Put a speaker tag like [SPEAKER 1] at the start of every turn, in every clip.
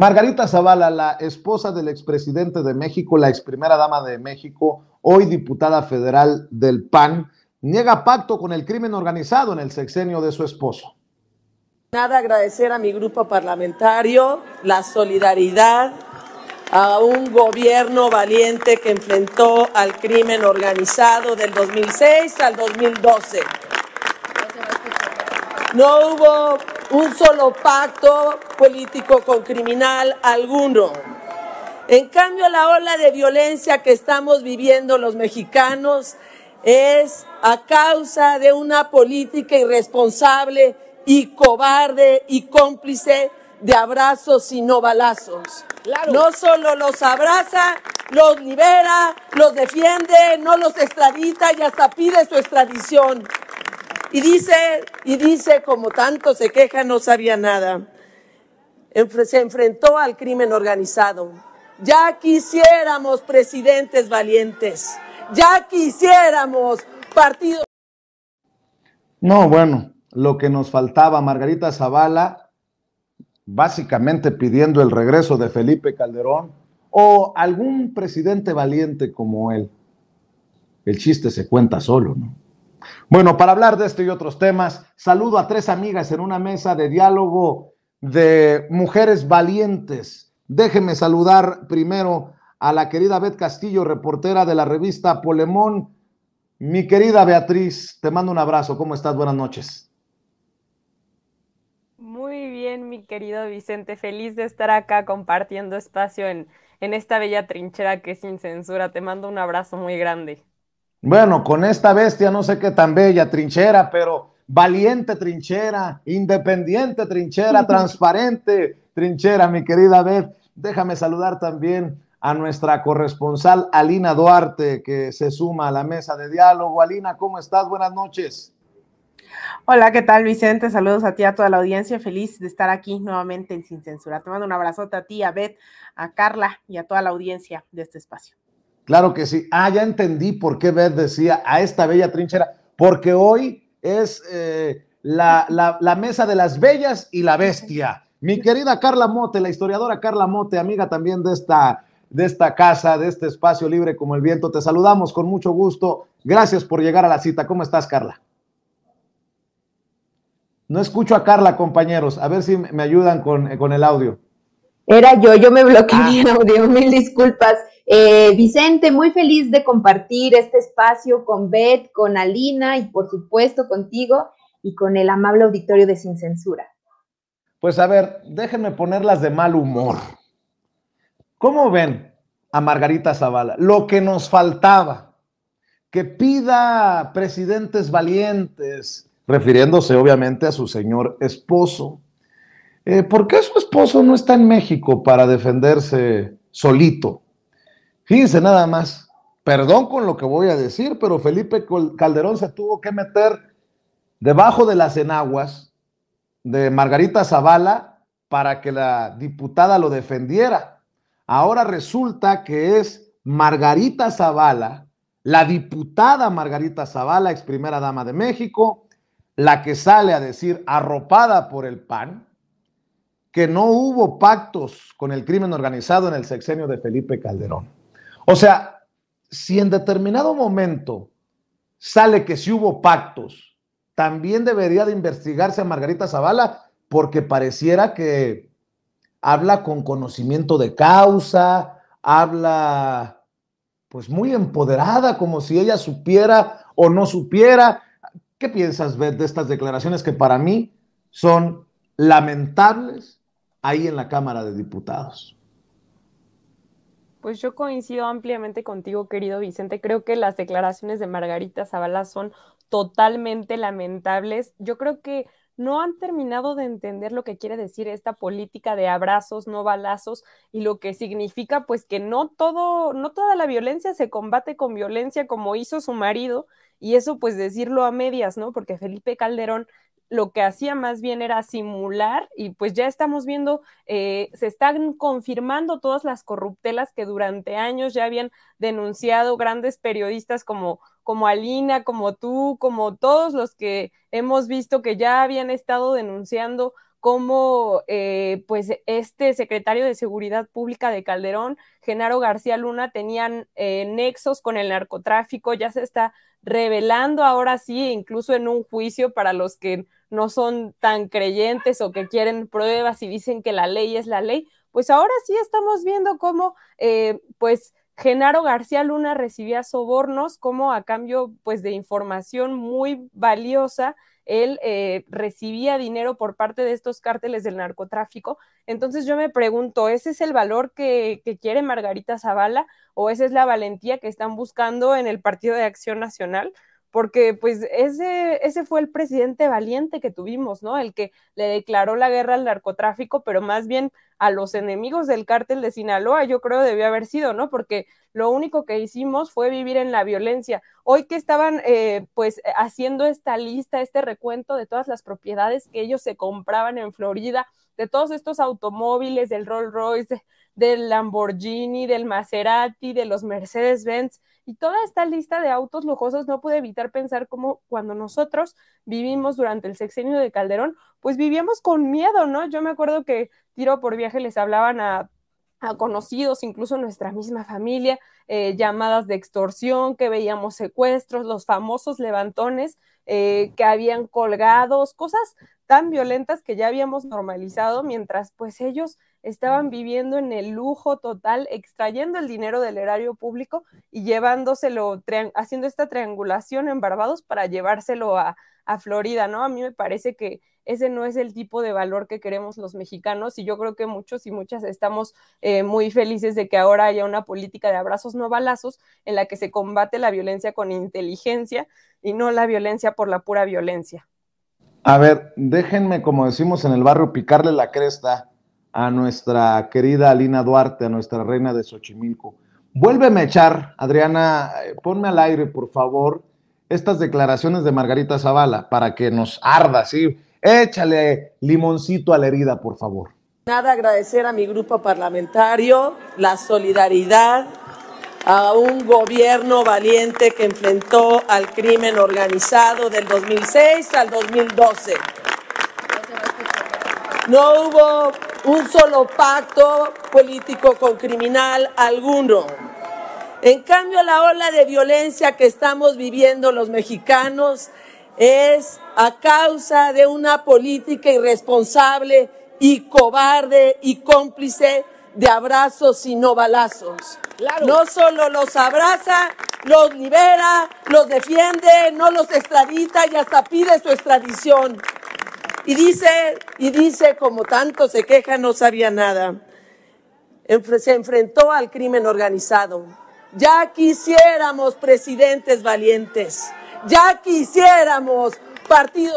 [SPEAKER 1] Margarita Zavala, la esposa del expresidente de México, la ex primera dama de México, hoy diputada federal del PAN, niega pacto con el crimen organizado en el sexenio de su esposo.
[SPEAKER 2] Nada, agradecer a mi grupo parlamentario la solidaridad a un gobierno valiente que enfrentó al crimen organizado del 2006 al 2012. No hubo un solo pacto político con criminal alguno. En cambio, la ola de violencia que estamos viviendo los mexicanos es a causa de una política irresponsable y cobarde y cómplice de abrazos y no balazos. Claro. No solo los abraza, los libera, los defiende, no los extradita y hasta pide su extradición. Y dice, como tanto se queja, no sabía nada. Se enfrentó al crimen organizado. Ya quisiéramos presidentes valientes. Ya quisiéramos partidos.
[SPEAKER 1] No, bueno, lo que nos faltaba, Margarita Zavala, básicamente pidiendo el regreso de Felipe Calderón o algún presidente valiente como él. El chiste se cuenta solo, ¿no? Bueno, para hablar de este y otros temas, saludo a tres amigas en una mesa de diálogo de mujeres valientes. Déjenme saludar primero a la querida Beth Castillo, reportera de la revista Polemón. Mi querida Beatriz, te mando un abrazo. ¿Cómo estás? Buenas noches.
[SPEAKER 3] Muy bien, mi querido Vicente. Feliz de estar acá compartiendo espacio en esta bella trinchera que es Sin Censura. Te mando un abrazo muy grande.
[SPEAKER 1] Bueno, con esta bestia no sé qué tan bella trinchera, pero valiente trinchera, independiente trinchera, transparente trinchera, mi querida Beth. Déjame saludar también a nuestra corresponsal Alina Duarte, que se suma a la mesa de diálogo. Alina, ¿cómo estás? Buenas noches.
[SPEAKER 4] Hola, ¿qué tal, Vicente? Saludos a ti, a toda la audiencia. Feliz de estar aquí nuevamente en Sin Censura. Te mando un abrazote a ti, a Beth, a Carla y a toda la audiencia de este espacio.
[SPEAKER 1] Claro que sí. Ya entendí por qué Beth decía a esta bella trinchera, porque hoy es la mesa de las bellas y la bestia. Mi querida Carla Mote, la historiadora Carla Mote, amiga también de esta casa, de este espacio libre como el viento, te saludamos con mucho gusto. Gracias por llegar a la cita. ¿Cómo estás, Carla? No escucho a Carla, compañeros. A ver si me ayudan con el audio.
[SPEAKER 5] Era yo me bloqueé el audio, mil disculpas. Vicente, muy feliz de compartir este espacio con Beth, con Alina y por supuesto contigo y con el amable auditorio de Sin Censura.
[SPEAKER 1] Pues a ver, déjenme ponerlas de mal humor. ¿Cómo ven a Margarita Zavala? Lo que nos faltaba, que pida presidentes valientes, refiriéndose obviamente a su señor esposo. ¿Por qué su esposo no está en México para defenderse solito? Fíjense nada más, perdón con lo que voy a decir, pero Felipe Calderón se tuvo que meter debajo de las enaguas de Margarita Zavala para que la diputada lo defendiera. Ahora resulta que es Margarita Zavala, la diputada Margarita Zavala, ex primera dama de México, la que sale a decir, arropada por el PAN, que no hubo pactos con el crimen organizado en el sexenio de Felipe Calderón. O sea, si en determinado momento sale que sí hubo pactos, también debería de investigarse a Margarita Zavala, porque pareciera que habla con conocimiento de causa, habla pues muy empoderada, como si ella supiera o no supiera. ¿Qué piensas, Beth, de estas declaraciones que para mí son lamentables ahí en la Cámara de Diputados?
[SPEAKER 3] Pues yo coincido ampliamente contigo, querido Vicente. Creo que las declaraciones de Margarita Zavala son totalmente lamentables. Yo creo que no han terminado de entender lo que quiere decir esta política de abrazos, no balazos, y lo que significa pues que no toda la violencia se combate con violencia como hizo su marido, y eso pues decirlo a medias, ¿no? Porque Felipe Calderón lo que hacía más bien era simular, y pues ya estamos viendo, se están confirmando todas las corruptelas que durante años ya habían denunciado grandes periodistas como Alina, como tú, como todos los que hemos visto que ya habían estado denunciando cómo pues este secretario de Seguridad Pública de Calderón, Genaro García Luna, tenían nexos con el narcotráfico. Ya se está revelando ahora sí, incluso en un juicio para los que no son tan creyentes o que quieren pruebas y dicen que la ley es la ley, pues ahora sí estamos viendo cómo pues Genaro García Luna recibía sobornos, como a cambio pues de información muy valiosa, él recibía dinero por parte de estos cárteles del narcotráfico. Entonces yo me pregunto, ¿ese es el valor que quiere Margarita Zavala o esa es la valentía que están buscando en el Partido de Acción Nacional? Porque pues ese fue el presidente valiente que tuvimos, ¿no? El que le declaró la guerra al narcotráfico, pero más bien a los enemigos del cártel de Sinaloa, yo creo debió haber sido, ¿no? Porque lo único que hicimos fue vivir en la violencia. Hoy que estaban pues haciendo esta lista, este recuento de todas las propiedades que ellos se compraban en Florida, de todos estos automóviles, del Rolls Royce, del Lamborghini, del Maserati, de los Mercedes-Benz, y toda esta lista de autos lujosos, no pude evitar pensar cómo cuando nosotros vivimos durante el sexenio de Calderón, pues vivíamos con miedo, ¿no? Yo me acuerdo que tiro por viaje les hablaban a conocidos, incluso nuestra misma familia, llamadas de extorsión, que veíamos secuestros, los famosos levantones que habían colgados, cosas tan violentas que ya habíamos normalizado, mientras pues ellos estaban viviendo en el lujo total, extrayendo el dinero del erario público y llevándoselo, haciendo esta triangulación en Barbados para llevárselo a Florida, ¿no? A mí me parece que ese no es el tipo de valor que queremos los mexicanos, y yo creo que muchos y muchas estamos muy felices de que ahora haya una política de abrazos no balazos en la que se combate la violencia con inteligencia y no la violencia por la pura violencia.
[SPEAKER 1] A ver, déjenme, como decimos en el barrio, picarle la cresta a nuestra querida Alina Duarte, a nuestra reina de Xochimilco. Vuélveme a echar, Adriana, ponme al aire, por favor, estas declaraciones de Margarita Zavala para que nos arda, ¿sí? Échale limoncito a la herida, por favor.
[SPEAKER 2] Nada, agradecer a mi grupo parlamentario la solidaridad, a un gobierno valiente que enfrentó al crimen organizado del 2006 al 2012. No hubo un solo pacto político con criminal alguno. En cambio, la ola de violencia que estamos viviendo los mexicanos es a causa de una política irresponsable y cobarde y cómplice de abrazos y no balazos. Claro. No solo los abraza, los libera, los defiende, no los extradita y hasta pide su extradición. Y dice, como tanto se queja, no sabía nada. Se enfrentó al crimen organizado. Ya quisiéramos presidentes valientes. Ya quisiéramos partidos.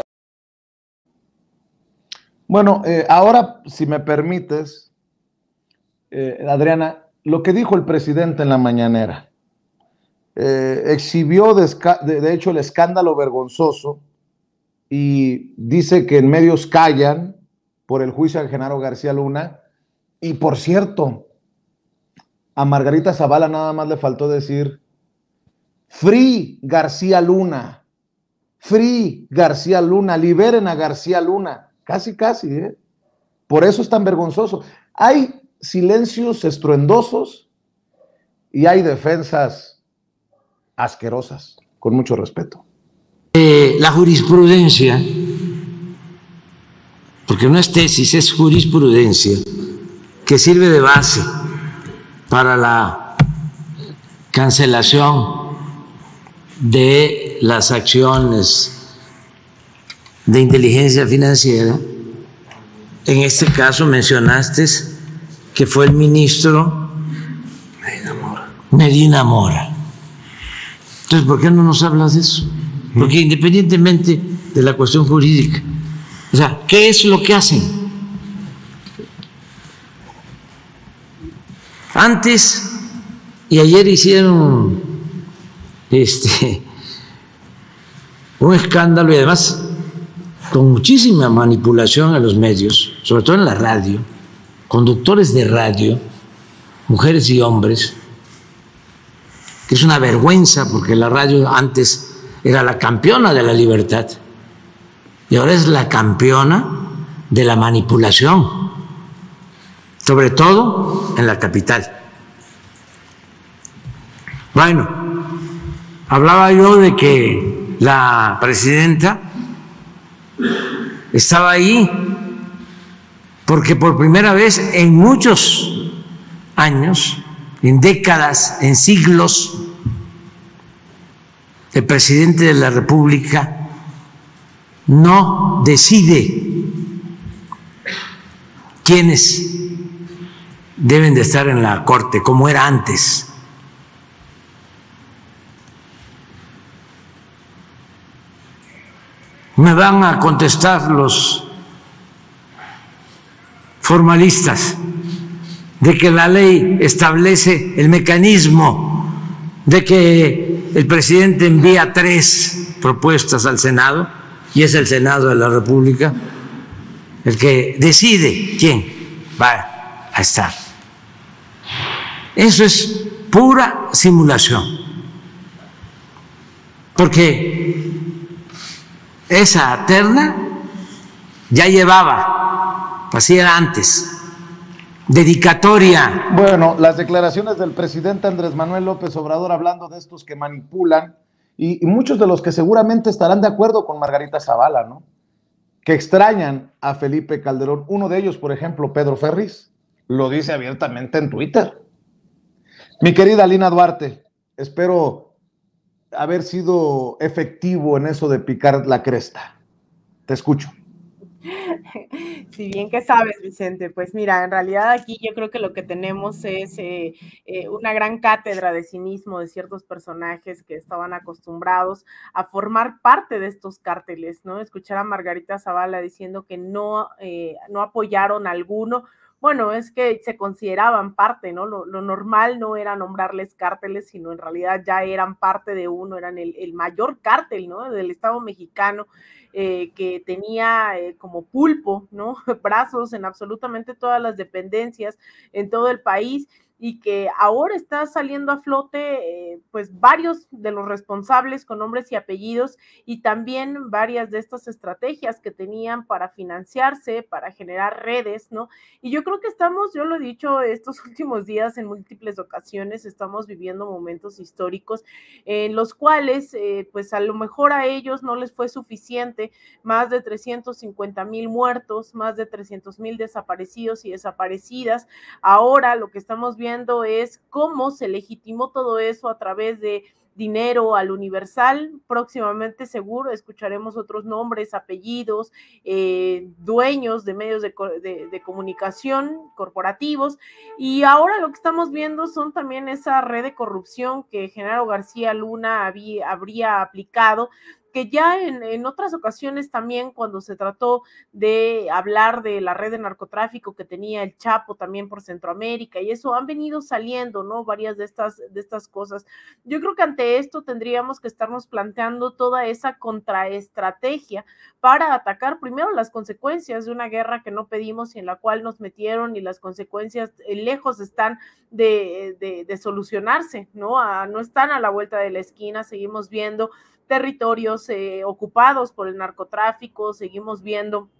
[SPEAKER 1] Bueno, ahora, si me permites, Adriana, lo que dijo el presidente en la mañanera, exhibió de hecho el escándalo vergonzoso y dice que en medios callan por el juicio a Genaro García Luna. Y por cierto, a Margarita Zavala nada más le faltó decir Free García Luna, Free García Luna, liberen a García Luna. Casi, ¿eh? Por eso es tan vergonzoso. Hay silencios estruendosos y hay defensas asquerosas, con mucho respeto.
[SPEAKER 6] La jurisprudencia, porque no es tesis, es jurisprudencia, que sirve de base para la cancelación de las acciones de inteligencia financiera. En este caso mencionaste que fue el ministro Medina Mora. Entonces, ¿por qué no nos hablas de eso? Porque independientemente de la cuestión jurídica, o sea, ¿qué es lo que hacen? Antes y ayer hicieron un escándalo, y además con muchísima manipulación a los medios, sobre todo en la radio, conductores de radio, mujeres y hombres, que es una vergüenza porque la radio antes era la campeona de la libertad y ahora es la campeona de la manipulación, sobre todo en la capital. Bueno, hablaba yo de que la presidenta estaba ahí porque por primera vez en muchos años, en décadas, en siglos, el presidente de la República no decide quiénes deben de estar en la Corte, como era antes. Me van a contestar los formalistas de que la ley establece el mecanismo de que el presidente envía 3 propuestas al Senado y es el Senado de la República el que decide quién va a estar. Eso es pura simulación, porque esa terna ya llevaba, así era antes, dedicatoria.
[SPEAKER 1] Bueno, las declaraciones del presidente Andrés Manuel López Obrador hablando de estos que manipulan y muchos de los que seguramente estarán de acuerdo con Margarita Zavala, ¿no? Que extrañan a Felipe Calderón. Uno de ellos, por ejemplo, Pedro Ferriz, lo dice abiertamente en Twitter. Mi querida Lina Duarte, espero haber sido efectivo en eso de picar la cresta. Te escucho.
[SPEAKER 4] Si bien que sabes, Vicente, pues mira, en realidad aquí yo creo que lo que tenemos es una gran cátedra de cinismo de ciertos personajes que estaban acostumbrados a formar parte de estos cárteles, ¿no? Escuchar a Margarita Zavala diciendo que no apoyaron a alguno. Bueno, es que se consideraban parte, ¿no? Lo normal no era nombrarles cárteles, sino en realidad ya eran parte de uno, eran el mayor cártel, ¿no? Del Estado mexicano, que tenía como pulpo, ¿no? Brazos en absolutamente todas las dependencias en todo el país, y que ahora está saliendo a flote pues varios de los responsables con nombres y apellidos, y también varias de estas estrategias que tenían para financiarse, para generar redes, ¿no? Y yo creo que yo lo he dicho estos últimos días en múltiples ocasiones, estamos viviendo momentos históricos en los cuales pues a lo mejor a ellos no les fue suficiente más de 350,000 muertos, más de 300,000 desaparecidos y desaparecidas. Ahora lo que estamos viendo es cómo se legitimó todo eso a través de dinero al Universal. Próximamente seguro escucharemos otros nombres, apellidos, dueños de medios de comunicación corporativos, y ahora lo que estamos viendo son también esa red de corrupción que Genaro García Luna habría aplicado, que ya en otras ocasiones también, cuando se trató de hablar de la red de narcotráfico que tenía el Chapo también por Centroamérica, y eso han venido saliendo, ¿no? Varias de estas cosas. Yo creo que ante esto tendríamos que estarnos planteando toda esa contraestrategia para atacar primero las consecuencias de una guerra que no pedimos y en la cual nos metieron, y las consecuencias lejos están de solucionarse, ¿no? No están a la vuelta de la esquina. Seguimos viendo territorios ocupados por el narcotráfico, seguimos viendo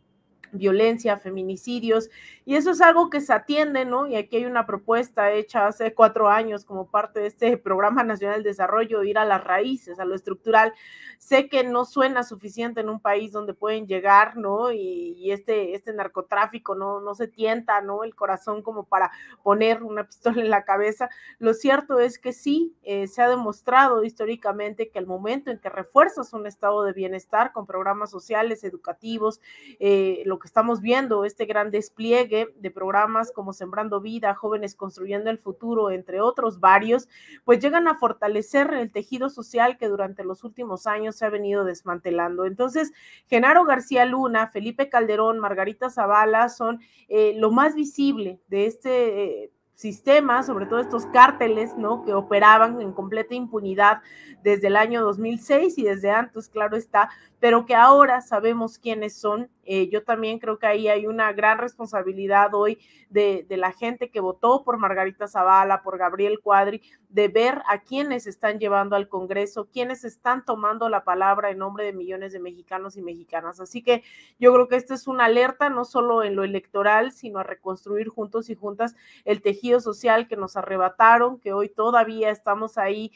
[SPEAKER 4] violencia, feminicidios, y eso es algo que se atiende, ¿no? Y aquí hay una propuesta hecha hace 4 años como parte de este Programa Nacional de Desarrollo, ir a las raíces, a lo estructural. Sé que no suena suficiente en un país donde pueden llegar, ¿no? Y este narcotráfico no se tienta, ¿no? El corazón como para poner una pistola en la cabeza. Lo cierto es que sí, se ha demostrado históricamente que al momento en que refuerzas un estado de bienestar con programas sociales, educativos, lo que estamos viendo, este gran despliegue de programas como Sembrando Vida, Jóvenes Construyendo el Futuro, entre otros varios, pues llegan a fortalecer el tejido social que durante los últimos años se ha venido desmantelando. Entonces, Genaro García Luna, Felipe Calderón, Margarita Zavala son lo más visible de este sistema, sobre todo estos cárteles, ¿no? Que operaban en completa impunidad desde el año 2006 y desde antes, claro está, pero que ahora sabemos quiénes son. Yo también creo que ahí hay una gran responsabilidad hoy de la gente que votó por Margarita Zavala, por Gabriel Cuadri, de ver a quiénes están llevando al Congreso, quiénes están tomando la palabra en nombre de millones de mexicanos y mexicanas. Así que yo creo que esta es una alerta, no solo en lo electoral, sino a reconstruir juntos y juntas el tejido social que nos arrebataron, que hoy todavía estamos ahí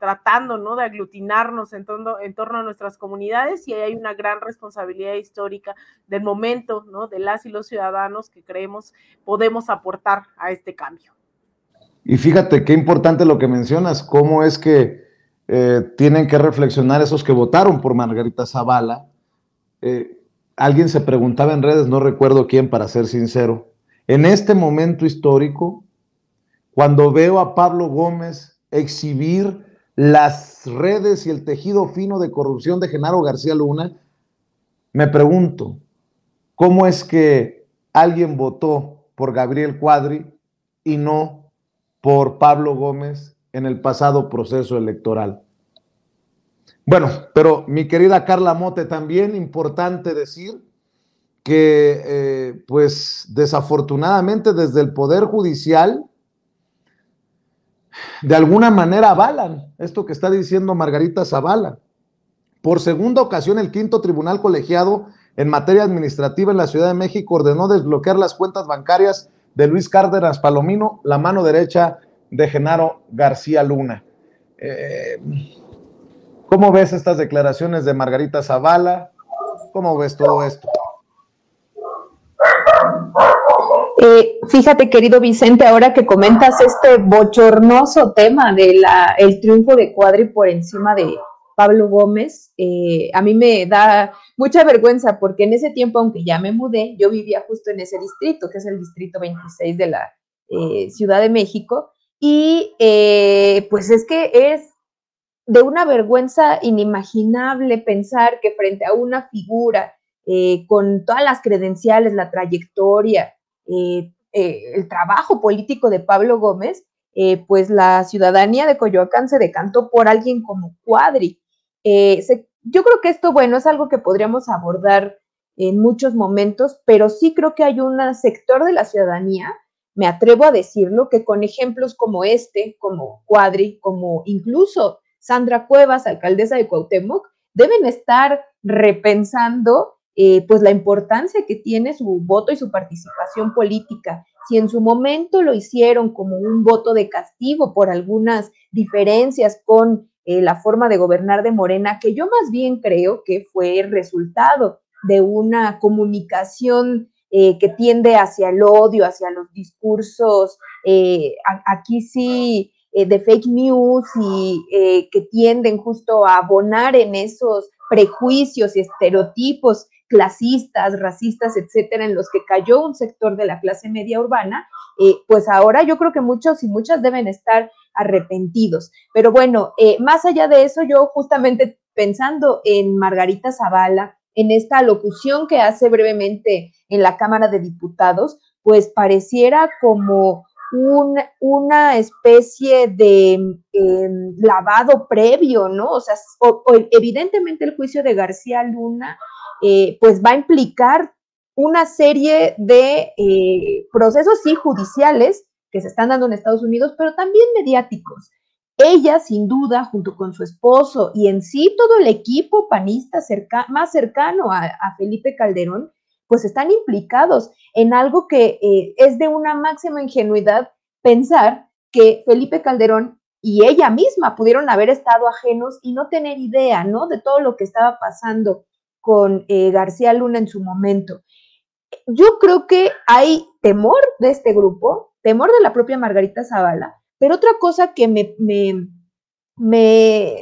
[SPEAKER 4] tratando, ¿no?, de aglutinarnos en torno a nuestras comunidades, y ahí hay una gran responsabilidad histórica del momento, ¿no?, de las y los ciudadanos que creemos podemos aportar a este cambio.
[SPEAKER 1] Y fíjate qué importante lo que mencionas, cómo es que tienen que reflexionar esos que votaron por Margarita Zavala. Alguien se preguntaba en redes, no recuerdo quién, para ser sincero, en este momento histórico, cuando veo a Pablo Gómez exhibir las redes y el tejido fino de corrupción de Genaro García Luna, me pregunto, ¿cómo es que alguien votó por Gabriel Cuadri y no por Pablo Gómez en el pasado proceso electoral? Bueno, pero mi querida Carla Mote, también importante decir que pues desafortunadamente desde el Poder Judicial de alguna manera avalan esto que está diciendo Margarita Zavala. Por segunda ocasión, el quinto tribunal colegiado en materia administrativa en la Ciudad de México ordenó desbloquear las cuentas bancarias de Luis Cárdenas Palomino, la mano derecha de Genaro García Luna. ¿Cómo ves estas declaraciones de Margarita Zavala? ¿Cómo ves todo esto?
[SPEAKER 5] Fíjate, querido Vicente, ahora que comentas este bochornoso tema de el triunfo de Cuadri por encima de Pablo Gómez, a mí me da mucha vergüenza porque en ese tiempo, aunque ya me mudé, yo vivía justo en ese distrito, que es el distrito 26 de la Ciudad de México, y pues es que es de una vergüenza inimaginable pensar que frente a una figura con todas las credenciales, la trayectoria, el trabajo político de Pablo Gómez, pues la ciudadanía de Coyoacán se decantó por alguien como Cuadri. Yo creo que esto, bueno, es algo que podríamos abordar en muchos momentos, pero sí creo que hay un sector de la ciudadanía, me atrevo a decirlo, que con ejemplos como como Cuadri, como incluso Sandra Cuevas, alcaldesa de Cuauhtémoc, deben estar repensando pues la importancia que tiene su voto y su participación política. Si en su momento lo hicieron como un voto de castigo por algunas diferencias con la forma de gobernar de Morena, que yo más bien creo que fue el resultado de una comunicación que tiende hacia el odio, hacia los discursos, aquí sí, de fake news y que tienden justo a abonar en esos prejuicios y estereotipos clasistas, racistas, etcétera, en los que cayó un sector de la clase media urbana, pues ahora yo creo que muchos y muchas deben estar arrepentidos. Pero bueno, más allá de eso, yo justamente pensando en Margarita Zavala, en esta locución que hace brevemente en la Cámara de Diputados, pues pareciera como una especie de lavado previo, ¿no? O sea, evidentemente el juicio de García Luna pues va a implicar una serie de procesos, sí, judiciales que se están dando en Estados Unidos, pero también mediáticos. Ella, sin duda, junto con su esposo y en sí todo el equipo panista más cercano a Felipe Calderón, pues están implicados en algo que es de una máxima ingenuidad pensar que Felipe Calderón y ella misma pudieron haber estado ajenos y no tener idea, ¿no?, de todo lo que estaba pasando con García Luna en su momento. Yo creo que hay temor de este grupo, temor de la propia Margarita Zavala, pero otra cosa que me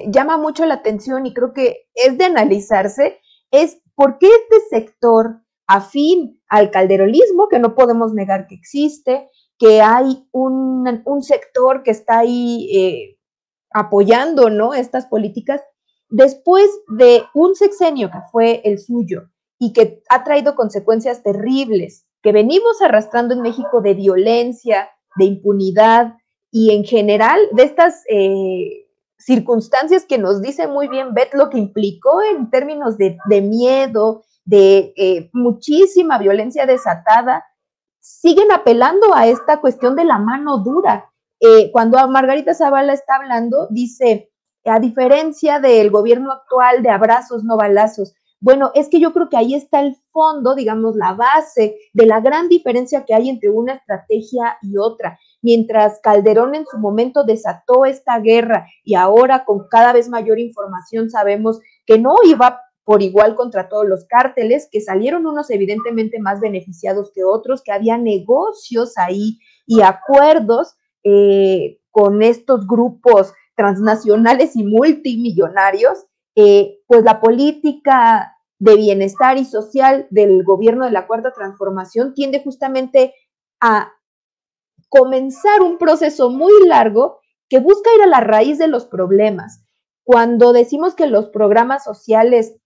[SPEAKER 5] llama mucho la atención y creo que es de analizarse es por qué este sector afín al calderonismo, que no podemos negar que existe, que hay un sector que está ahí apoyando, ¿no?, estas políticas, después de un sexenio que fue el suyo y que ha traído consecuencias terribles, que venimos arrastrando en México de violencia, de impunidad y en general de estas circunstancias que nos dice muy bien Beth lo que implicó en términos de miedo, de muchísima violencia desatada, siguen apelando a esta cuestión de la mano dura. Cuando Margarita Zavala está hablando, dice, a diferencia del gobierno actual de abrazos, no balazos. Bueno, es que yo creo que ahí está el fondo, digamos, la base de la gran diferencia que hay entre una estrategia y otra. Mientras Calderón en su momento desató esta guerra y ahora con cada vez mayor información sabemos que no iba por igual contra todos los cárteles, que salieron unos evidentemente más beneficiados que otros, que había negocios ahí y acuerdos con estos grupos transnacionales y multimillonarios, pues la política de bienestar y social del gobierno de la Cuarta Transformación tiende justamente a comenzar un proceso muy largo que busca ir a la raíz de los problemas. Cuando decimos que los programas sociales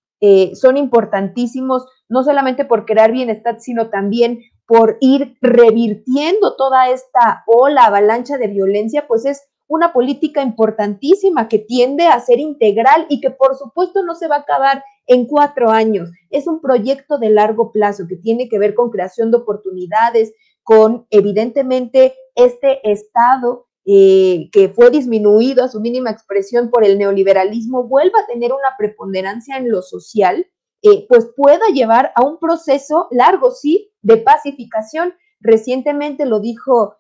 [SPEAKER 5] son importantísimos, no solamente por crear bienestar, sino también por ir revirtiendo toda esta ola, avalancha de violencia, pues es una política importantísima que tiende a ser integral y que por supuesto no se va a acabar en 4 años. Es un proyecto de largo plazo que tiene que ver con creación de oportunidades, con evidentemente este Estado que fue disminuido a su mínima expresión por el neoliberalismo, vuelva a tener una preponderancia en lo social, pues pueda llevar a un proceso largo, sí, de pacificación. Recientemente lo dijo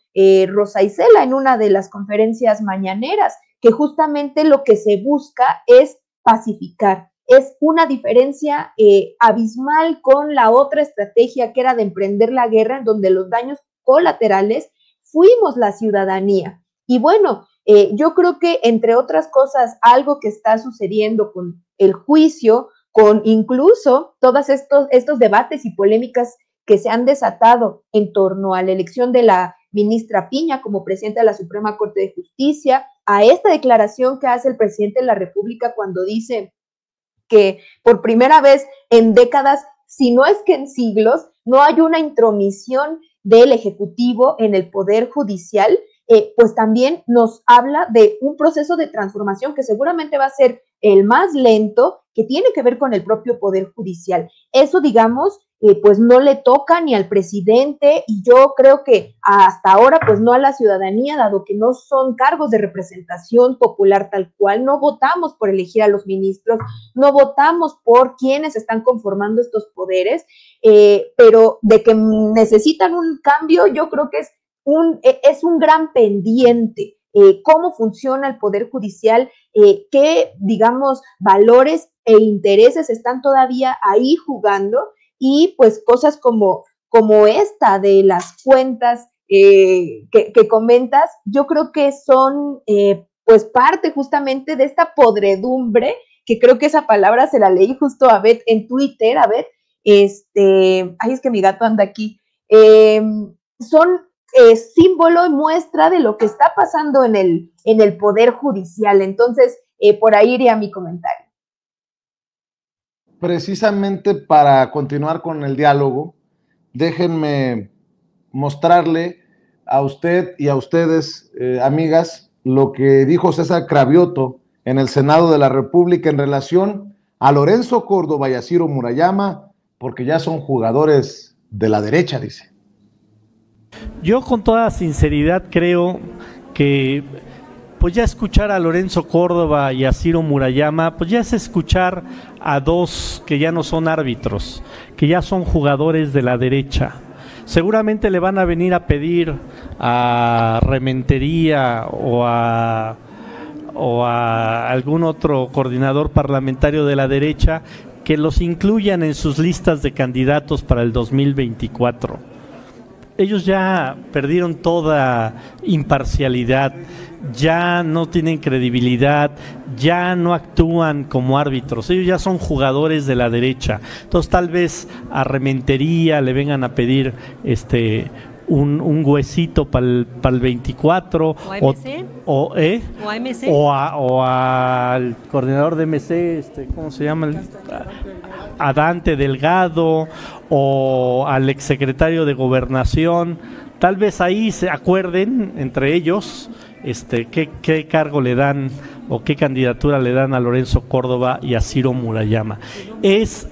[SPEAKER 5] Rosa Isela en una de las conferencias mañaneras, que justamente lo que se busca es pacificar. Es una diferencia abismal con la otra estrategia que era de emprender la guerra, en donde los daños colaterales fuimos la ciudadanía. Y bueno, yo creo que entre otras cosas, algo que está sucediendo con el juicio, con incluso todos estos debates y polémicas que se han desatado en torno a la elección de la ministra Piña como presidenta de la Suprema Corte de Justicia, a esta declaración que hace el presidente de la República cuando dice que por primera vez en décadas, si no es que en siglos, no hay una intromisión del Ejecutivo en el Poder Judicial, pues también nos habla de un proceso de transformación que seguramente va a ser el más lento, que tiene que ver con el propio Poder Judicial. Eso, digamos, pues no le toca ni al presidente, y yo creo que hasta ahora pues no a la ciudadanía, dado que no son cargos de representación popular tal cual. No votamos por elegir a los ministros, no votamos por quienes están conformando estos poderes, pero de que necesitan un cambio, yo creo que es un gran pendiente. Cómo funciona el Poder Judicial, qué, digamos, valores e intereses están todavía ahí jugando, y pues cosas como esta de las cuentas que comentas, yo creo que son pues parte justamente de esta podredumbre, que creo que esa palabra se la leí justo a Beth en Twitter, a Beth, ay, es que mi gato anda aquí, son símbolo y muestra de lo que está pasando en el Poder Judicial. Entonces, por ahí iría mi comentario.
[SPEAKER 1] Precisamente para continuar con el diálogo, déjenme mostrarle a usted y a ustedes, amigas, lo que dijo César Cravioto en el Senado de la República en relación a Lorenzo Córdoba y a Ciro Murayama, porque ya son jugadores de la derecha, dice.
[SPEAKER 7] Yo con toda sinceridad creo que pues ya escuchar a Lorenzo Córdoba y a Ciro Murayama, pues ya es escuchar a dos que ya no son árbitros, que ya son jugadores de la derecha. Seguramente le van a venir a pedir a Rementería o a algún otro coordinador parlamentario de la derecha que los incluyan en sus listas de candidatos para el 2024. Ellos ya perdieron toda imparcialidad, ya no tienen credibilidad, ya no actúan como árbitros, ellos ya son jugadores de la derecha. Entonces tal vez a Rementería le vengan a pedir un huesito para el 24 o al coordinador de MC, ¿cómo se llama? A Dante Delgado, o al exsecretario de Gobernación. Tal vez ahí se acuerden entre ellos qué cargo le dan o qué candidatura le dan a Lorenzo Córdoba y a Ciro Murayama. Es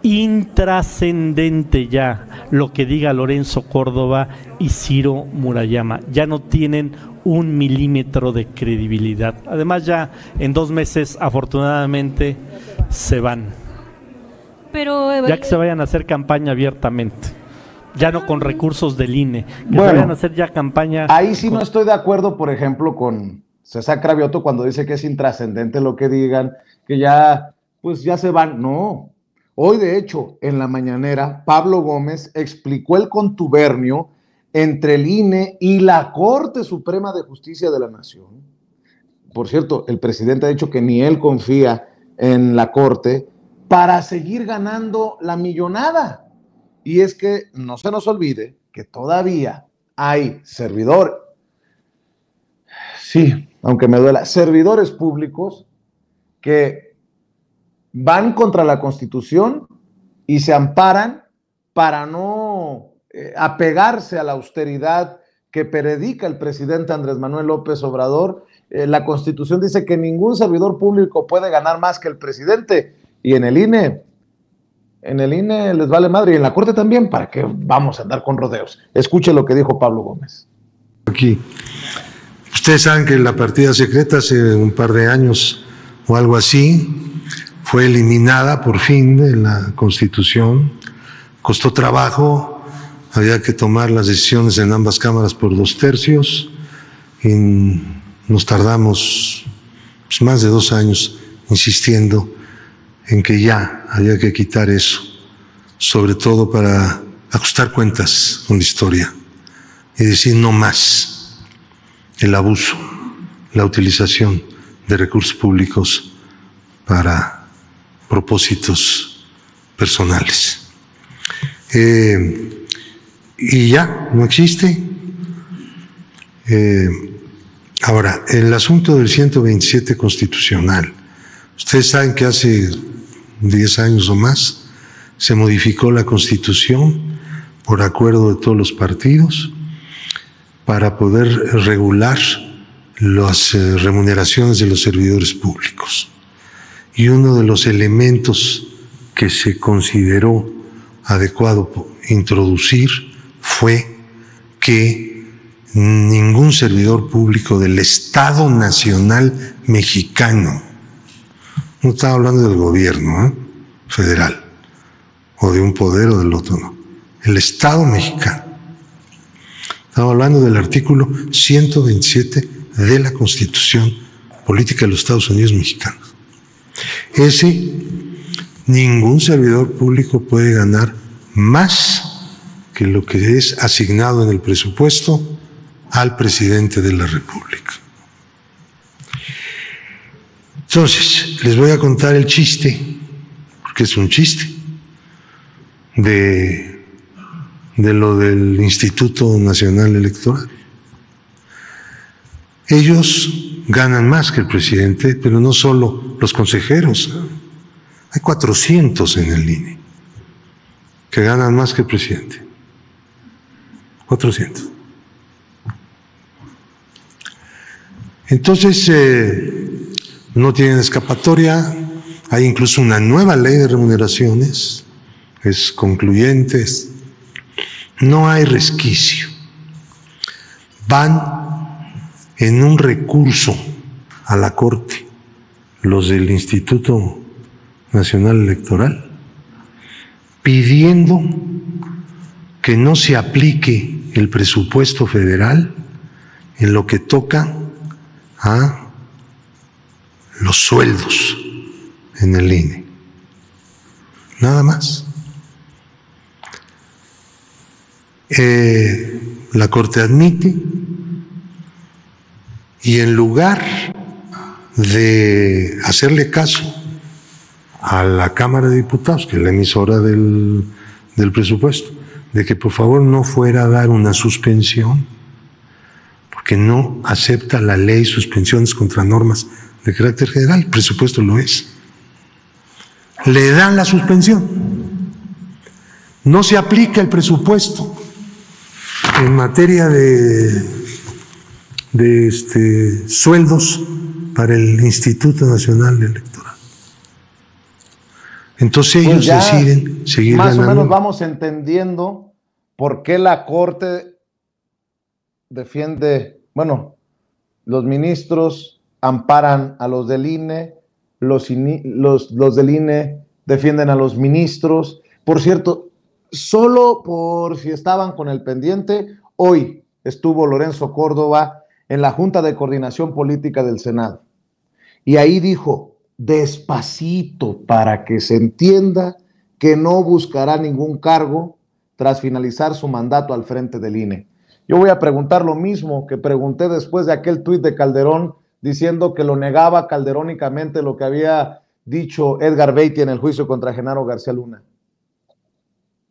[SPEAKER 7] intrascendente ya lo que diga Lorenzo Córdoba y Ciro Murayama. Ya no tienen 1 milímetro de credibilidad. Además, ya en 2 meses, afortunadamente, se van.
[SPEAKER 8] Pero
[SPEAKER 7] ya que se vayan a hacer campaña abiertamente. Ya no con recursos del INE. Que
[SPEAKER 1] bueno,
[SPEAKER 7] se vayan a hacer ya campaña.
[SPEAKER 1] Ahí sí no estoy de acuerdo, por ejemplo, con César Cravioto cuando dice que es intrascendente lo que digan, que ya, pues ya se van. No. Hoy, de hecho, en la mañanera, Pablo Gómez explicó el contubernio entre el INE y la Corte Suprema de Justicia de la Nación. Por cierto, el presidente ha dicho que ni él confía en la Corte para seguir ganando la millonada. Y es que no se nos olvide que todavía hay servidores, sí, aunque me duela, servidores públicos que van contra la Constitución y se amparan para no apegarse a la austeridad que predica el presidente Andrés Manuel López Obrador. La Constitución dice que ningún servidor público puede ganar más que el presidente, y en el INE les vale madre, y en la Corte también. ¿Para qué vamos a andar con rodeos? Escuche lo que dijo Pablo Gómez.
[SPEAKER 9] Aquí, ustedes saben que la partida secreta hace un par de años o algo así fue eliminada por fin de la Constitución. Costó trabajo, había que tomar las decisiones en ambas cámaras por 2/3 y nos tardamos pues, más de 2 años insistiendo en que ya había que quitar eso, sobre todo para ajustar cuentas con la historia y decir no más el abuso, la utilización de recursos públicos para propósitos personales. Y ya, no existe. Ahora, el asunto del 127 constitucional. Ustedes saben que hace 10 años o más se modificó la Constitución por acuerdo de todos los partidos para poder regular las remuneraciones de los servidores públicos. Y uno de los elementos que se consideró adecuado introducir fue que ningún servidor público del Estado Nacional Mexicano, no estaba hablando del gobierno federal o de un poder o del otro, no, el Estado mexicano, estaba hablando del artículo 127 de la Constitución Política de los Estados Unidos Mexicanos. Ningún servidor público puede ganar más que lo que es asignado en el presupuesto al presidente de la República. Entonces, les voy a contar el chiste, porque es un chiste, de lo del Instituto Nacional Electoral. Ellos ganan más que el presidente, pero no solo los consejeros. Hay 400 en el INE que ganan más que el presidente. 400. Entonces, no tienen escapatoria. Hay incluso una nueva ley de remuneraciones, es concluyente, no hay resquicio. Van en un recurso a la Corte los del Instituto Nacional Electoral pidiendo que no se aplique el presupuesto federal en lo que toca a los sueldos en el INE. Nada más. La Corte admite, y en lugar de hacerle caso a la Cámara de Diputados, que es la emisora del presupuesto, de que por favor no fuera a dar una suspensión, porque no acepta la ley suspensiones contra normas de carácter general, el presupuesto lo es. Le dan la suspensión. No se aplica el presupuesto en materia de sueldos para el Instituto Nacional Electoral. Entonces
[SPEAKER 1] Pues
[SPEAKER 9] ellos
[SPEAKER 1] ya
[SPEAKER 9] deciden seguir
[SPEAKER 1] más
[SPEAKER 9] ganando.
[SPEAKER 1] o menos vamos entendiendo por qué la Corte defiende, bueno, los ministros amparan a los del INE, los del INE defienden a los ministros. Por cierto, solo por si estaban con el pendiente, hoy estuvo Lorenzo Córdoba en la Junta de Coordinación Política del Senado. Y ahí dijo, despacito, para que se entienda que no buscará ningún cargo tras finalizar su mandato al frente del INE. Yo voy a preguntar lo mismo que pregunté después de aquel tuit de Calderón diciendo que lo negaba calderónicamente lo que había dicho Edgar Beatty en el juicio contra Genaro García Luna.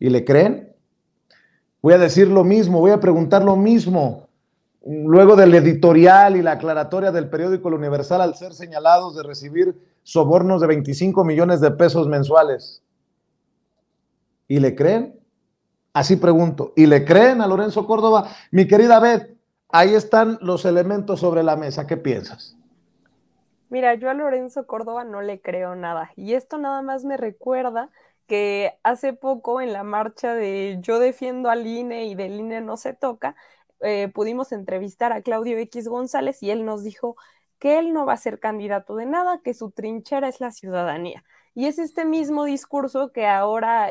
[SPEAKER 1] ¿Y le creen? Voy a decir lo mismo, voy a preguntar lo mismo. Luego del editorial y la aclaratoria del periódico El Universal al ser señalados de recibir sobornos de 25 millones de pesos mensuales. ¿Y le creen? Así pregunto. ¿Y le creen a Lorenzo Córdoba? Mi querida Beth, ahí están los elementos sobre la mesa. ¿Qué piensas?
[SPEAKER 3] Mira, yo a Lorenzo Córdoba no le creo nada. Y esto nada más me recuerda que hace poco en la marcha de Yo defiendo al INE y del INE no se toca, pudimos entrevistar a Claudio X González y él nos dijo que él no va a ser candidato de nada, que su trinchera es la ciudadanía. Y es este mismo discurso que ahora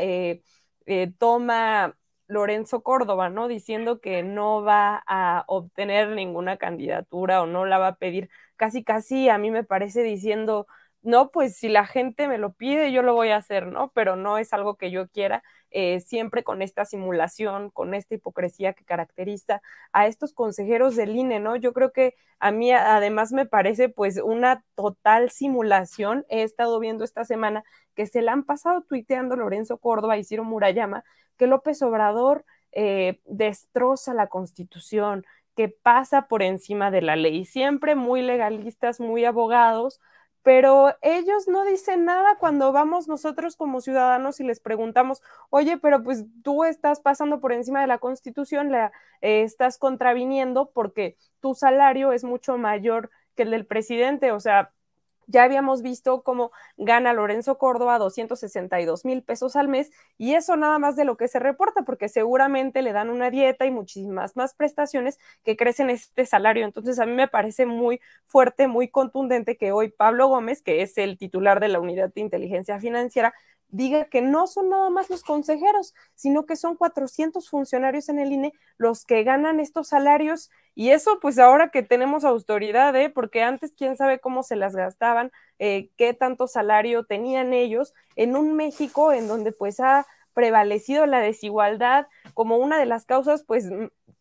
[SPEAKER 3] toma Lorenzo Córdoba, ¿no? Diciendo que no va a obtener ninguna candidatura o no la va a pedir. Casi a mí me parece diciendo, no, pues si la gente me lo pide, yo lo voy a hacer, ¿no? Pero no es algo que yo quiera, siempre con esta simulación, con esta hipocresía que caracteriza a estos consejeros del INE, ¿no? Yo creo que a mí además me parece pues una total simulación. He estado viendo esta semana que se la han pasado tuiteando Lorenzo Córdoba y Ciro Murayama, que López Obrador destroza la Constitución, que pasa por encima de la ley, siempre muy legalistas, muy abogados, pero ellos no dicen nada cuando vamos nosotros como ciudadanos y les preguntamos, oye, pero pues tú estás pasando por encima de la Constitución, estás contraviniendo porque tu salario es mucho mayor que el del presidente, o sea, ya habíamos visto cómo gana Lorenzo Córdoba 262,000 pesos al mes y eso nada más de lo que se reporta, porque seguramente le dan una dieta y muchísimas más prestaciones que crecen este salario. Entonces a mí me parece muy fuerte, muy contundente que hoy Pablo Gómez, que es el titular de la Unidad de Inteligencia Financiera, diga que no son nada más los consejeros, sino que son 400 funcionarios en el INE los que ganan estos salarios, y eso pues ahora que tenemos autoridad, porque antes quién sabe cómo se las gastaban, qué tanto salario tenían ellos, en un México en donde pues ha prevalecido la desigualdad como una de las causas pues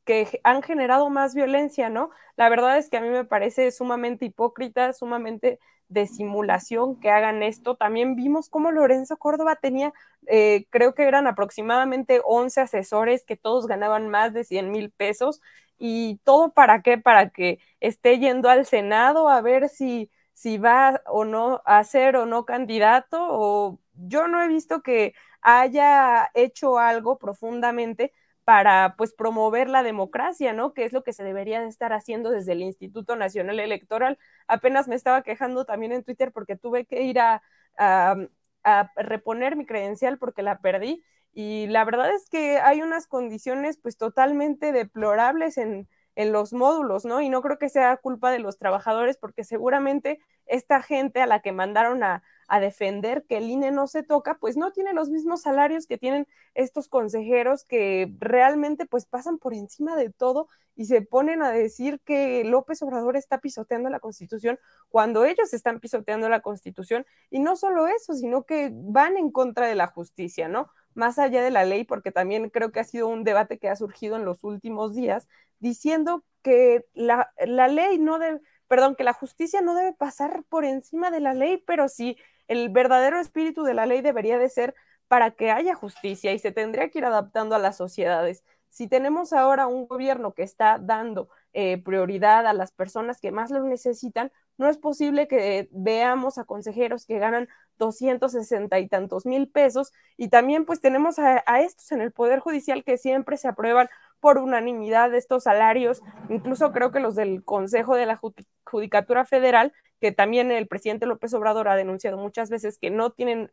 [SPEAKER 3] que han generado más violencia, ¿no? La verdad es que a mí me parece sumamente hipócrita, sumamente de simulación que hagan esto. También vimos cómo Lorenzo Córdoba tenía, creo que eran aproximadamente 11 asesores que todos ganaban más de 100,000 pesos, y todo ¿para qué? Para que esté yendo al Senado a ver si va o no a ser o no candidato, o yo no he visto que haya hecho algo profundamente para pues promover la democracia, ¿no? Que es lo que se debería de estar haciendo desde el Instituto Nacional Electoral. Apenas me estaba quejando también en Twitter porque tuve que ir a reponer mi credencial porque la perdí, y la verdad es que hay unas condiciones pues totalmente deplorables en los módulos, ¿no? Y no creo que sea culpa de los trabajadores, porque seguramente esta gente a la que mandaron a defender que el INE no se toca, pues no tiene los mismos salarios que tienen estos consejeros que realmente pues pasan por encima de todo y se ponen a decir que López Obrador está pisoteando la Constitución cuando ellos están pisoteando la Constitución. Y no solo eso, sino que van en contra de la justicia, ¿no? Más allá de la ley, porque también creo que ha sido un debate que ha surgido en los últimos días, diciendo que la ley no debe, perdón, que la justicia no debe pasar por encima de la ley, pero sí, el verdadero espíritu de la ley debería de ser para que haya justicia y se tendría que ir adaptando a las sociedades. Si tenemos ahora un gobierno que está dando prioridad a las personas que más lo necesitan, no es posible que veamos a consejeros que ganan 260 y tantos mil pesos, y también pues tenemos a estos en el Poder Judicial que siempre se aprueban por unanimidad estos salarios, incluso creo que los del Consejo de la Judicatura Federal, que también el presidente López Obrador ha denunciado muchas veces que no tienen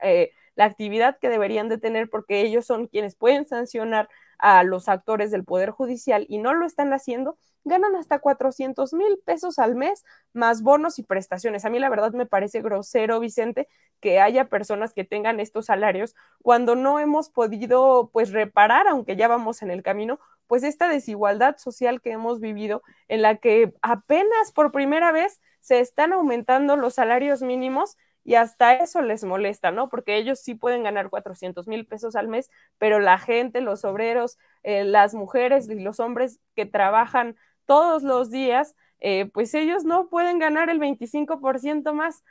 [SPEAKER 3] la actividad que deberían de tener porque ellos son quienes pueden sancionar a los actores del Poder Judicial y no lo están haciendo, ganan hasta 400,000 pesos al mes, más bonos y prestaciones. A mí la verdad me parece grosero, Vicente, que haya personas que tengan estos salarios cuando no hemos podido pues reparar, aunque ya vamos en el camino, pues esta desigualdad social que hemos vivido, en la que apenas por primera vez se están aumentando los salarios mínimos y hasta eso les molesta, ¿no? Porque ellos sí pueden ganar 400,000 pesos al mes, pero la gente, los obreros, las mujeres y los hombres que trabajan todos los días, pues ellos no pueden ganar el 25% más,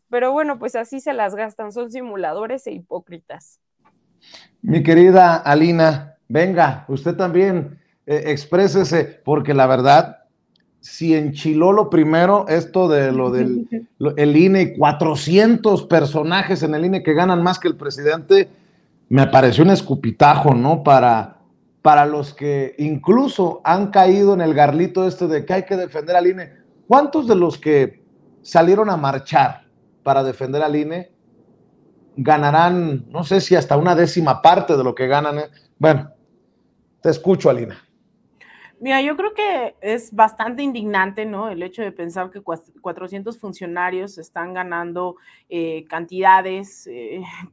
[SPEAKER 3] pero bueno, pues así se las gastan, son simuladores e hipócritas.
[SPEAKER 1] Mi querida Alina, venga, usted también exprésese, porque la verdad, si enchiló lo primero, esto de lo del el INE y 400 personajes en el INE que ganan más que el presidente, me pareció un escupitajo, ¿no? Para los que incluso han caído en el garlito de que hay que defender al INE. ¿Cuántos de los que salieron a marchar para defender al INE ganarán, no sé si hasta una 10ª parte de lo que ganan? Bueno, te escucho, Alina.
[SPEAKER 4] Mira, yo creo que es bastante indignante, ¿no? El hecho de pensar que 400 funcionarios están ganando cantidades,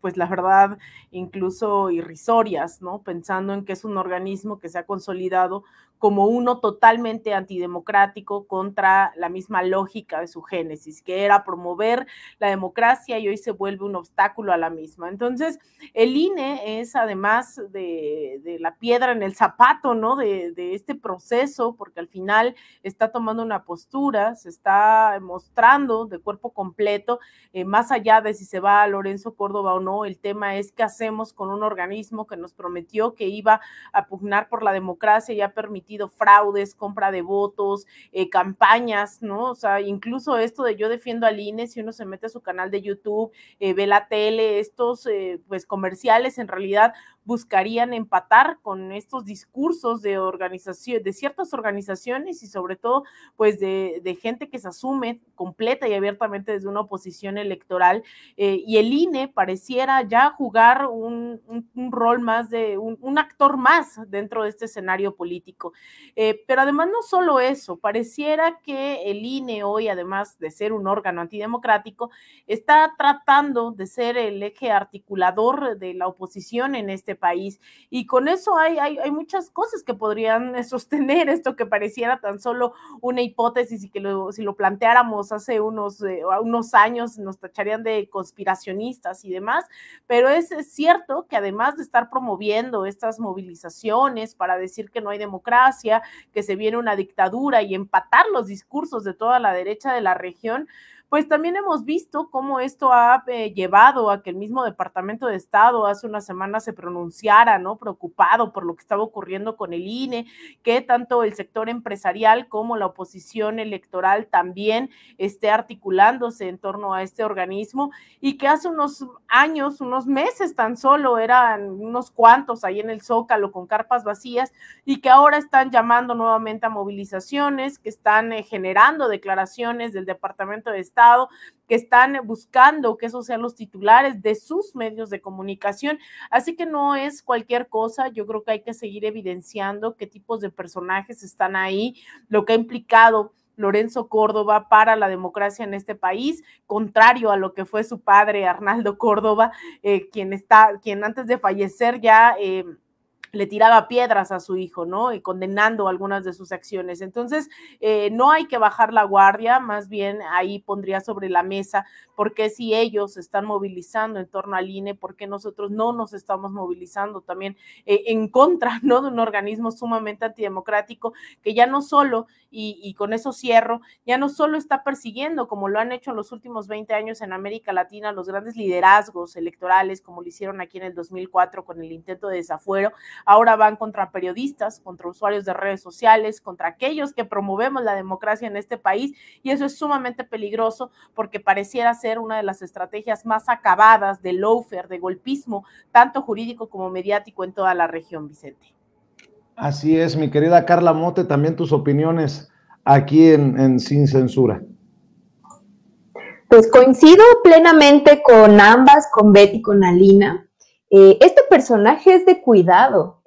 [SPEAKER 4] pues la verdad, incluso irrisorias, ¿no? Pensando en que es un organismo que se ha consolidado como uno totalmente antidemocrático contra la misma lógica de su génesis, que era promover la democracia y hoy se vuelve un obstáculo a la misma. Entonces, el INE es además de la piedra en el zapato, ¿no? De este proceso, porque al final está tomando una postura, se está mostrando de cuerpo completo, más allá de si se va a Lorenzo Córdoba o no, el tema es qué hacemos con un organismo que nos prometió que iba a pugnar por la democracia y ha permitido fraudes, compra de votos, campañas, ¿no? O sea, incluso esto de yo defiendo al INE, si uno se mete a su canal de YouTube, ve la tele, estos pues comerciales en realidad buscarían empatar con estos discursos de organización, de ciertas organizaciones y sobre todo pues de gente que se asume completa y abiertamente desde una oposición electoral, y el INE pareciera ya jugar un rol más de un actor más dentro de este escenario político. Pero además no solo eso, pareciera que el INE hoy, además de ser un órgano antidemocrático, está tratando de ser el eje articulador de la oposición en este país, y con eso hay muchas cosas que podrían sostener esto que pareciera tan solo una hipótesis y que si lo planteáramos hace unos años nos tacharían de conspiracionistas y demás, pero es cierto que además de estar promoviendo estas movilizaciones para decir que no hay democracia, que se viene una dictadura y empatar los discursos de toda la derecha de la región, pues también hemos visto cómo esto ha llevado a que el mismo Departamento de Estado hace unas semanas se pronunciara, ¿no? Preocupado por lo que estaba ocurriendo con el INE, que tanto el sector empresarial como la oposición electoral también esté articulándose en torno a este organismo, y que hace unos años, unos meses tan solo, eran unos cuantos ahí en el Zócalo con carpas vacías, y que ahora están llamando nuevamente a movilizaciones, que están generando declaraciones del Departamento de Estado, que están buscando que esos sean los titulares de sus medios de comunicación. Así que no es cualquier cosa. Yo creo que hay que seguir evidenciando qué tipos de personajes están ahí, lo que ha implicado Lorenzo Córdoba para la democracia en este país, contrario a lo que fue su padre Arnaldo Córdoba, quien antes de fallecer ya le tiraba piedras a su hijo, ¿no? Y condenando algunas de sus acciones. Entonces, no hay que bajar la guardia, más bien ahí pondría sobre la mesa por qué si ellos se están movilizando en torno al INE, por qué nosotros no nos estamos movilizando también en contra, ¿no? De un organismo sumamente antidemocrático que ya no solo, y con eso cierro, ya no solo está persiguiendo, como lo han hecho en los últimos 20 años en América Latina, los grandes liderazgos electorales, como lo hicieron aquí en el 2004 con el intento de desafuero, ahora van contra periodistas, contra usuarios de redes sociales, contra aquellos que promovemos la democracia en este país, y eso es sumamente peligroso porque pareciera ser una de las estrategias más acabadas de lawfare, de golpismo, tanto jurídico como mediático en toda la región, Vicente.
[SPEAKER 1] Así es, mi querida Carla Mote, también tus opiniones aquí en Sin Censura.
[SPEAKER 5] Pues coincido plenamente con ambas, con Beth y con Alina. Este personaje es de cuidado.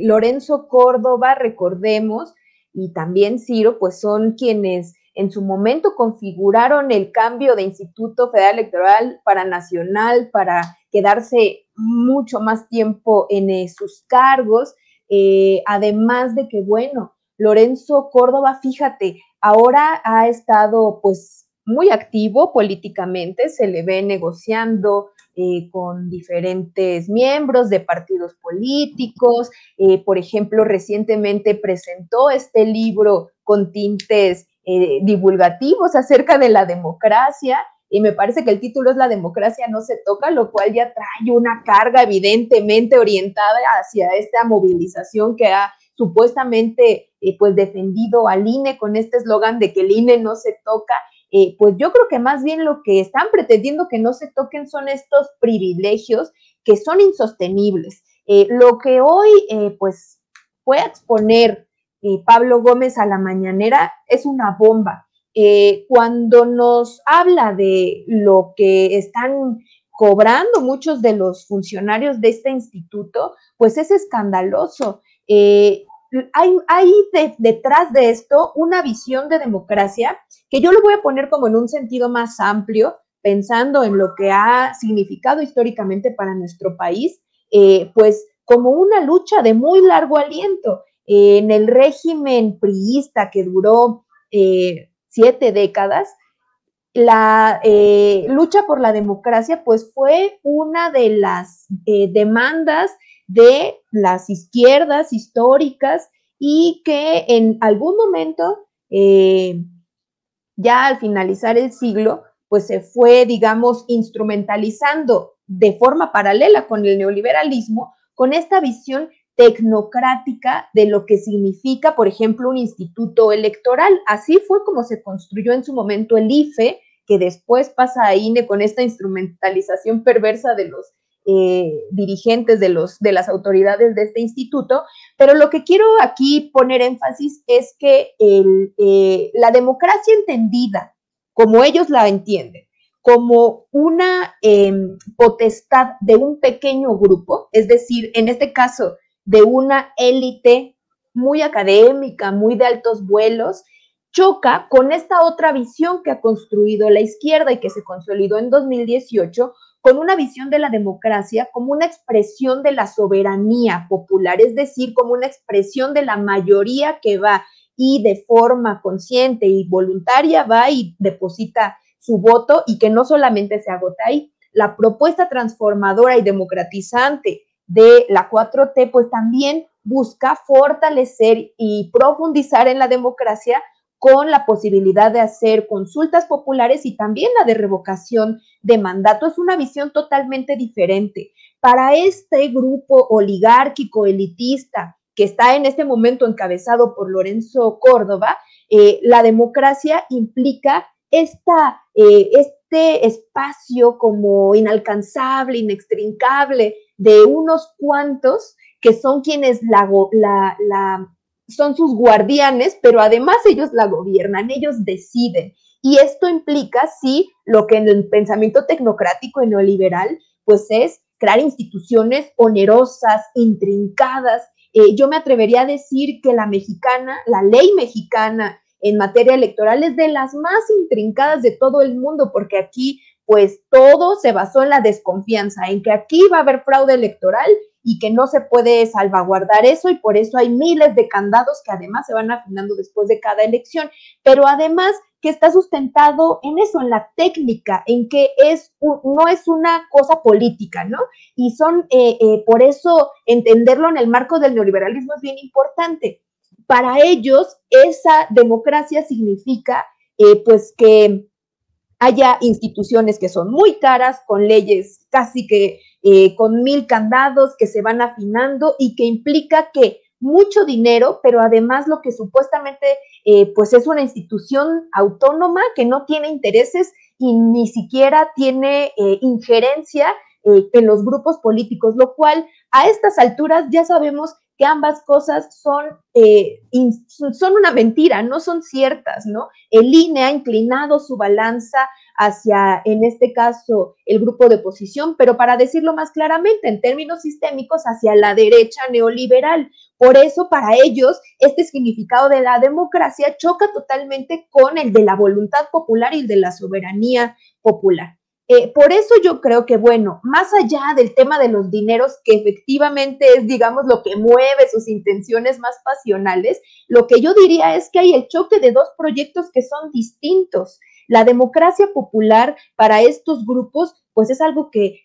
[SPEAKER 5] Lorenzo Córdoba, recordemos, y también Ciro, pues son quienes en su momento configuraron el cambio de Instituto Federal Electoral para Nacional, para quedarse mucho más tiempo en sus cargos, además de que, bueno, Lorenzo Córdoba, fíjate, ahora ha estado pues muy activo políticamente, se le ve negociando con diferentes miembros de partidos políticos, por ejemplo, recientemente presentó este libro con tintes divulgativos acerca de la democracia, y me parece que el título es La democracia no se toca, lo cual ya trae una carga evidentemente orientada hacia esta movilización que ha supuestamente pues defendido al INE con este eslogan de que el INE no se toca. Pues yo creo que más bien lo que están pretendiendo que no se toquen son estos privilegios que son insostenibles. Lo que hoy pues fue a exponer Pablo Gómez a la mañanera es una bomba. Cuando nos habla de lo que están cobrando muchos de los funcionarios de este instituto, pues es escandaloso. Hay detrás de esto una visión de democracia que yo lo voy a poner como en un sentido más amplio, pensando en lo que ha significado históricamente para nuestro país, pues como una lucha de muy largo aliento. En el régimen priista que duró 7 décadas, la lucha por la democracia pues fue una de las demandas de las izquierdas históricas y que en algún momento, ya al finalizar el siglo, pues se fue, digamos, instrumentalizando de forma paralela con el neoliberalismo, con esta visión tecnocrática de lo que significa, por ejemplo, un instituto electoral. Así fue como se construyó en su momento el IFE, que después pasa a INE con esta instrumentalización perversa de los dirigentes de las autoridades de este instituto, pero lo que quiero aquí poner énfasis es que la democracia entendida, como ellos la entienden, como una potestad de un pequeño grupo, es decir, en este caso, de una élite muy académica, muy de altos vuelos, choca con esta otra visión que ha construido la izquierda y que se consolidó en 2018, con una visión de la democracia como una expresión de la soberanía popular, es decir, como una expresión de la mayoría que va y de forma consciente y voluntaria va y deposita su voto, y que no solamente se agota ahí. La propuesta transformadora y democratizante de la 4T pues también busca fortalecer y profundizar en la democracia con la posibilidad de hacer consultas populares y también la de revocación de mandato. Es una visión totalmente diferente. Para este grupo oligárquico, elitista, que está en este momento encabezado por Lorenzo Córdoba, la democracia implica este espacio como inalcanzable, inextrincable, de unos cuantos que son quienes son sus guardianes, pero además ellos la gobiernan, ellos deciden. Y esto implica, sí, lo que en el pensamiento tecnocrático y neoliberal, pues es crear instituciones onerosas, intrincadas. Yo me atrevería a decir que la ley mexicana en materia electoral es de las más intrincadas de todo el mundo, porque aquí, pues, todo se basó en la desconfianza, en que aquí va a haber fraude electoral y que no se puede salvaguardar eso, y por eso hay miles de candados que además se van afinando después de cada elección, pero además que está sustentado en eso, en la técnica, en que no es una cosa política, ¿no? Y por eso entenderlo en el marco del neoliberalismo es bien importante. Para ellos, esa democracia significa, pues, que haya instituciones que son muy caras, con leyes casi que con 1000 candados que se van afinando y que implica que mucho dinero, pero además lo que supuestamente pues es una institución autónoma que no tiene intereses y ni siquiera tiene injerencia en los grupos políticos, lo cual a estas alturas ya sabemos que ambas cosas son una mentira, no son ciertas, ¿no? El INE ha inclinado su balanza hacia, en este caso, el grupo de oposición, pero para decirlo más claramente, en términos sistémicos, hacia la derecha neoliberal. Por eso, para ellos, este significado de la democracia choca totalmente con el de la voluntad popular y el de la soberanía popular. Por eso yo creo que, bueno, más allá del tema de los dineros, que efectivamente es, digamos, lo que mueve sus intenciones más pasionales, lo que yo diría es que hay el choque de dos proyectos que son distintos. La democracia popular para estos grupos, pues es algo que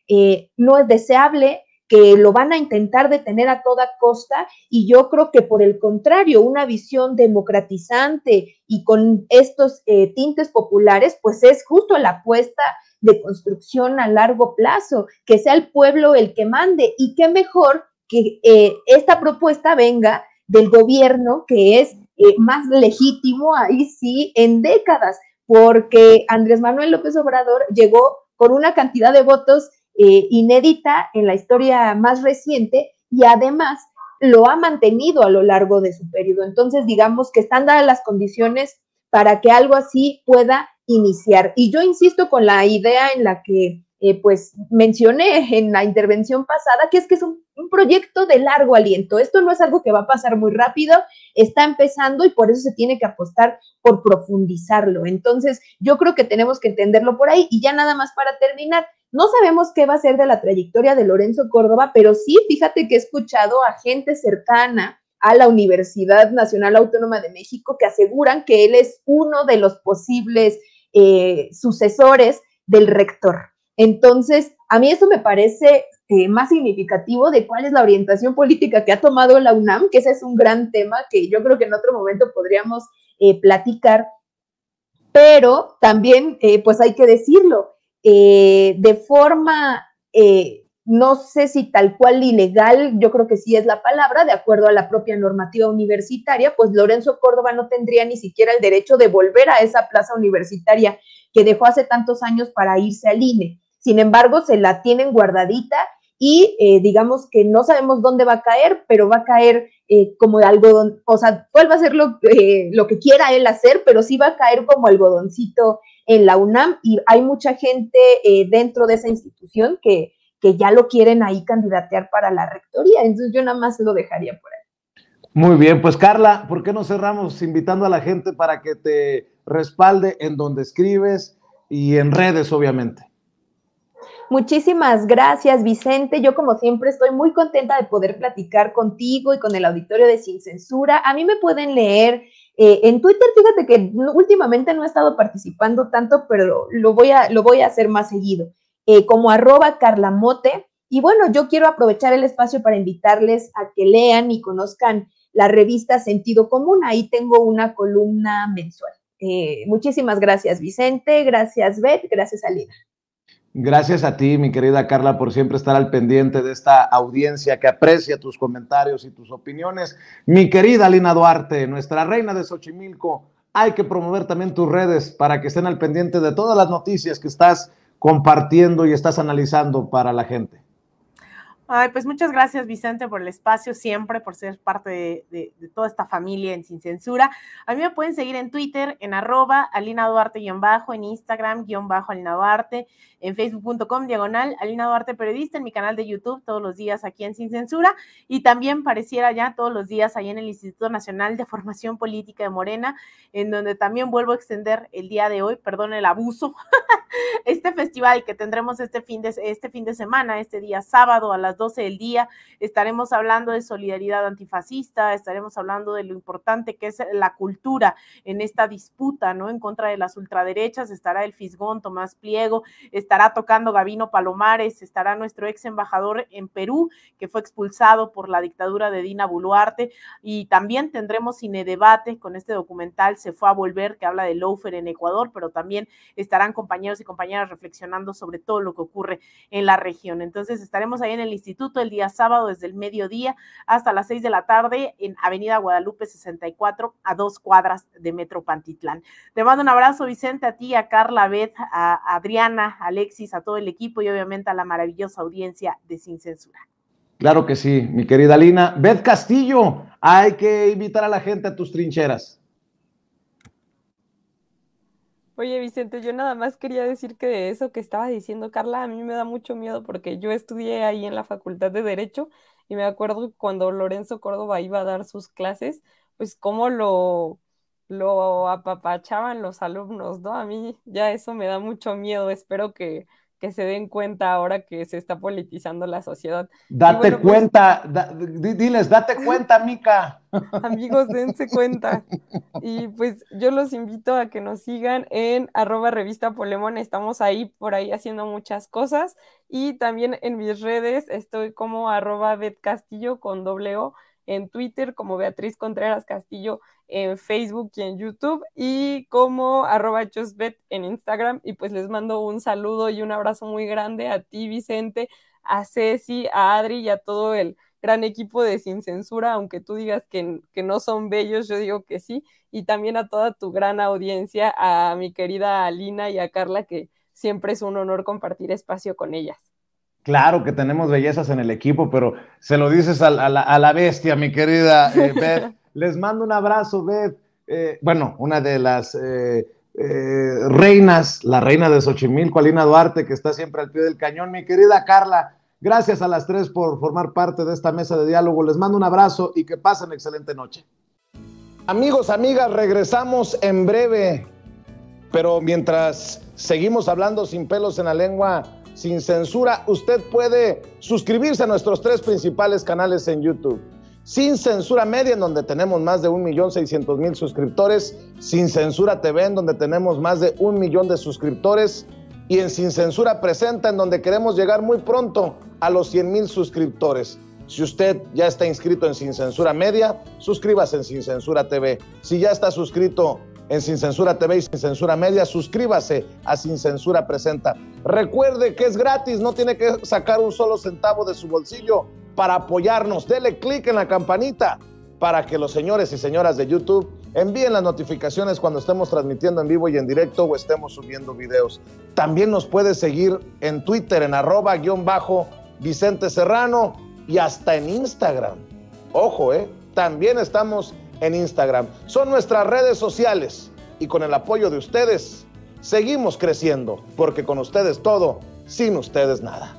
[SPEAKER 5] no es deseable, que lo van a intentar detener a toda costa, y yo creo que por el contrario, una visión democratizante y con estos tintes populares, pues es justo la apuesta de construcción a largo plazo, que sea el pueblo el que mande, y qué mejor que esta propuesta venga del gobierno que es más legítimo, ahí sí, en décadas, porque Andrés Manuel López Obrador llegó con una cantidad de votos inédita en la historia más reciente, y además lo ha mantenido a lo largo de su periodo. Entonces, digamos que están dadas las condiciones para que algo así pueda iniciar. Y yo insisto con la idea en la que pues mencioné en la intervención pasada, que es un proyecto de largo aliento. Esto no es algo que va a pasar muy rápido, está empezando, y por eso se tiene que apostar por profundizarlo. Entonces, yo creo que tenemos que entenderlo por ahí. Y ya nada más para terminar, no sabemos qué va a ser de la trayectoria de Lorenzo Córdoba, pero sí, fíjate que he escuchado a gente cercana a la Universidad Nacional Autónoma de México que aseguran que él es uno de los posibles sucesores del rector. Entonces, a mí eso me parece más significativo de cuál es la orientación política que ha tomado la UNAM, que ese es un gran tema que yo creo que en otro momento podríamos platicar, pero también, pues hay que decirlo, de forma, no sé si tal cual ilegal, yo creo que sí es la palabra, de acuerdo a la propia normativa universitaria, pues Lorenzo Córdoba no tendría ni siquiera el derecho de volver a esa plaza universitaria que dejó hace tantos años para irse al INE. Sin embargo, se la tienen guardadita y digamos que no sabemos dónde va a caer, pero va a caer como de algodón, o sea, cuál va a ser lo que quiera él hacer, pero sí va a caer como algodoncito en la UNAM, y hay mucha gente dentro de esa institución que ya lo quieren ahí candidatear para la rectoría. Entonces yo nada más lo dejaría por ahí.
[SPEAKER 1] Muy bien, pues Carla, ¿por qué no cerramos invitando a la gente para que te respalde en donde escribes y en redes, obviamente?
[SPEAKER 5] Muchísimas gracias, Vicente. Yo, como siempre, estoy muy contenta de poder platicar contigo y con el auditorio de Sin Censura. A mí me pueden leer en Twitter. Fíjate que últimamente no he estado participando tanto, pero lo voy a hacer más seguido, como @carlamote. Y bueno, yo quiero aprovechar el espacio para invitarles a que lean y conozcan la revista Sentido Común. Ahí tengo una columna mensual. Muchísimas gracias, Vicente. Gracias, Beth. Gracias, Alina.
[SPEAKER 1] Gracias a ti, mi querida Carla, por siempre estar al pendiente de esta audiencia que aprecia tus comentarios y tus opiniones. Mi querida Alina Duarte, nuestra reina de Xochimilco, hay que promover también tus redes para que estén al pendiente de todas las noticias que estás compartiendo y estás analizando para la gente.
[SPEAKER 4] Ay, pues muchas gracias, Vicente, por el espacio siempre, por ser parte de toda esta familia en Sin Censura. A mí me pueden seguir en Twitter, en @AlinaDuarte_, en Instagram, _Alina Duarte, en Facebook.com, /Alina Duarte Periodista, en mi canal de YouTube, todos los días aquí en Sin Censura, y también pareciera ya todos los días ahí en el Instituto Nacional de Formación Política de Morena, en donde también vuelvo a extender el día de hoy, perdón el abuso, este festival que tendremos este fin de semana, este día sábado a las 12 del día. Estaremos hablando de solidaridad antifascista, estaremos hablando de lo importante que es la cultura en esta disputa, ¿no?, en contra de las ultraderechas. Estará el Fisgón Tomás Pliego, estará tocando Gabino Palomares, estará nuestro ex embajador en Perú, que fue expulsado por la dictadura de Dina Boluarte, y también tendremos Cine Debate con este documental Se fue a volver, que habla de lawfare en Ecuador, pero también estarán compañeros y compañeras reflexionando sobre todo lo que ocurre en la región. Entonces estaremos ahí en el instituto el día sábado desde el mediodía hasta las 6 de la tarde en Avenida Guadalupe 64, a 2 cuadras de Metro Pantitlán. Te mando un abrazo, Vicente, a ti, a Carla, a Beth, a Adriana, a Alexis, a todo el equipo y obviamente a la maravillosa audiencia de Sin Censura.
[SPEAKER 1] Claro que sí, mi querida Lina. Beth Castillo, hay que invitar a la gente a tus trincheras.
[SPEAKER 3] Oye, Vicente, yo nada más quería decir que de eso que estaba diciendo Carla, a mí me da mucho miedo porque yo estudié ahí en la Facultad de Derecho y me acuerdo cuando Lorenzo Córdoba iba a dar sus clases, pues cómo lo apapachaban los alumnos, ¿no? A mí ya eso me da mucho miedo, espero que se den cuenta ahora que se está politizando la sociedad.
[SPEAKER 1] Date
[SPEAKER 3] Bueno,
[SPEAKER 1] cuenta, diles, date cuenta, Mica.
[SPEAKER 3] Amigos, dense cuenta. Y pues yo los invito a que nos sigan en @revista Polemón. Estamos ahí por ahí haciendo muchas cosas. Y también en mis redes estoy como @betcastillo con doble O, en Twitter como Beatriz Contreras Castillo, en Facebook y en YouTube, y como @justbet en Instagram. Y pues les mando un saludo y un abrazo muy grande a ti, Vicente, a Ceci, a Adri y a todo el gran equipo de Sin Censura, aunque tú digas que no son bellos, yo digo que sí, y también a toda tu gran audiencia, a mi querida Alina y a Carla, que siempre es un honor compartir espacio con ellas.
[SPEAKER 1] Claro que tenemos bellezas en el equipo, pero se lo dices a la bestia, mi querida Beth. Les mando un abrazo, Beth. Bueno, una de las reinas, la reina de Xochimilco, Alina Duarte, que está siempre al pie del cañón. Mi querida Carla, gracias a las tres por formar parte de esta mesa de diálogo. Les mando un abrazo y que pasen excelente noche. Amigos, amigas, regresamos en breve, pero mientras seguimos hablando sin pelos en la lengua, sin censura, usted puede suscribirse a nuestros 3 principales canales en YouTube. Sin Censura Media, en donde tenemos más de 1.600.000 suscriptores, Sin Censura TV, en donde tenemos más de 1 millón de suscriptores, y en Sin Censura Presenta, en donde queremos llegar muy pronto a los 100,000 suscriptores. Si usted ya está inscrito en Sin Censura Media, suscríbase en Sin Censura TV. Si ya está suscrito en Sin Censura TV y Sin Censura Media, suscríbase a Sin Censura Presenta. Recuerde que es gratis, no tiene que sacar un solo centavo de su bolsillo para apoyarnos. Dele clic en la campanita para que los señores y señoras de YouTube envíen las notificaciones cuando estemos transmitiendo en vivo y en directo o estemos subiendo videos. También nos puede seguir en Twitter en @Vicente Serrano y hasta en Instagram. Ojo, también estamos en Instagram. Son nuestras redes sociales y con el apoyo de ustedes seguimos creciendo, porque con ustedes todo, sin ustedes nada.